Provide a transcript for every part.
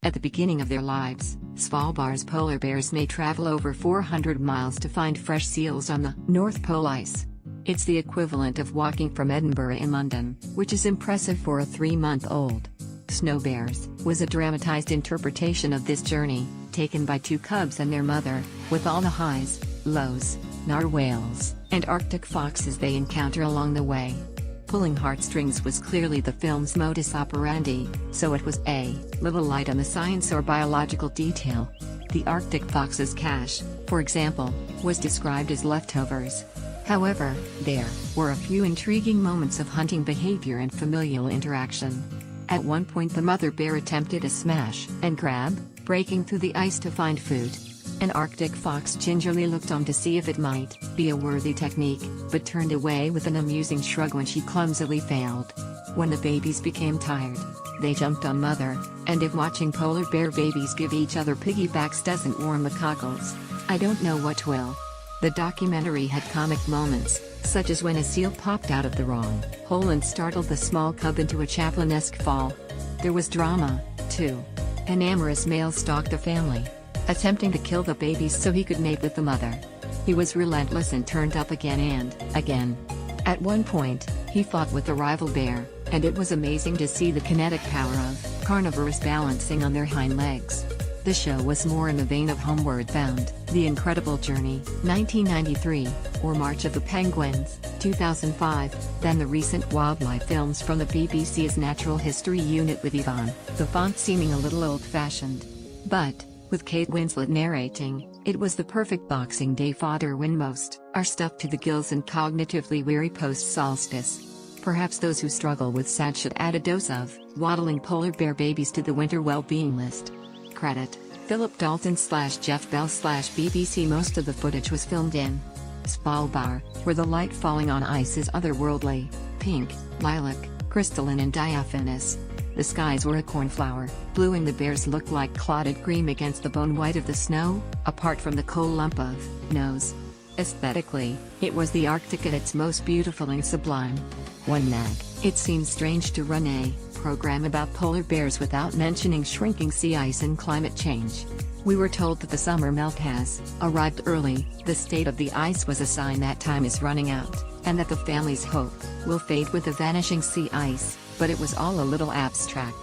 At the beginning of their lives, Svalbard's polar bears may travel over 400 miles to find fresh seals on the North Pole ice. It's the equivalent of walking from Edinburgh in London, which is impressive for a 3-month-old. Snow Bears was a dramatized interpretation of this journey, taken by two cubs and their mother, with all the highs, lows, narwhals, and Arctic foxes they encounter along the way. Pulling heartstrings was clearly the film's modus operandi, so it was a little light on the science or biological detail. The Arctic fox's cache, for example, was described as leftovers. However, there were a few intriguing moments of hunting behavior and familial interaction. At one point the mother bear attempted a smash and grab, breaking through the ice to find food. An Arctic fox gingerly looked on to see if it might be a worthy technique, but turned away with an amusing shrug when she clumsily failed. When the babies became tired, they jumped on mother, and if watching polar bear babies give each other piggybacks doesn't warm the cockles, I don't know what will. The documentary had comic moments, such as when a seal popped out of the wrong hole and startled the small cub into a Chaplin-esque fall. There was drama, too. An amorous male stalked the family, attempting to kill the babies so he could mate with the mother. He was relentless and turned up again and again. At one point, he fought with the rival bear, and it was amazing to see the kinetic power of carnivores balancing on their hind legs. The show was more in the vein of Homeward Bound, The Incredible Journey, 1993, or March of the Penguins, 2005, than the recent wildlife films from the BBC's Natural History Unit with Yvonne, the font seeming a little old-fashioned. But, with Kate Winslet narrating, it was the perfect Boxing Day fodder when most are stuffed to the gills and cognitively weary post-solstice. Perhaps those who struggle with SAD should add a dose of waddling polar bear babies to the winter well-being list. Credit: Philip Dalton/Jeff Bell/BBC. Most of the footage was filmed in Svalbard, where the light falling on ice is otherworldly, pink, lilac, crystalline and diaphanous. The skies were a cornflower, blue and the bears looked like clotted cream against the bone white of the snow, apart from the coal lump of nose. Aesthetically, it was the Arctic at its most beautiful and sublime. One nag: it seems strange to run a program about polar bears without mentioning shrinking sea ice and climate change. We were told that the summer melt has arrived early, the state of the ice was a sign that time is running out, and that the family's hope will fade with the vanishing sea ice, but it was all a little abstract.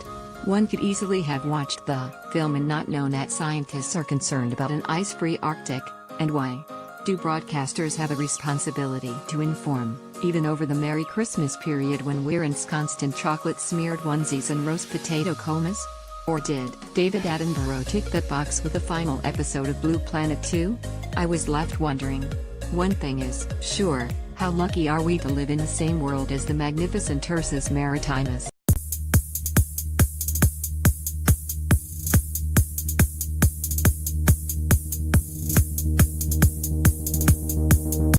One could easily have watched the film and not known that scientists are concerned about an ice-free Arctic, and why do broadcasters have a responsibility to inform, even over the Merry Christmas period when we're ensconced in chocolate-smeared onesies and roast potato comas? Or did David Attenborough tick that box with the final episode of Blue Planet 2? I was left wondering. One thing is sure, how lucky are we to live in the same world as the magnificent Ursus Maritimus?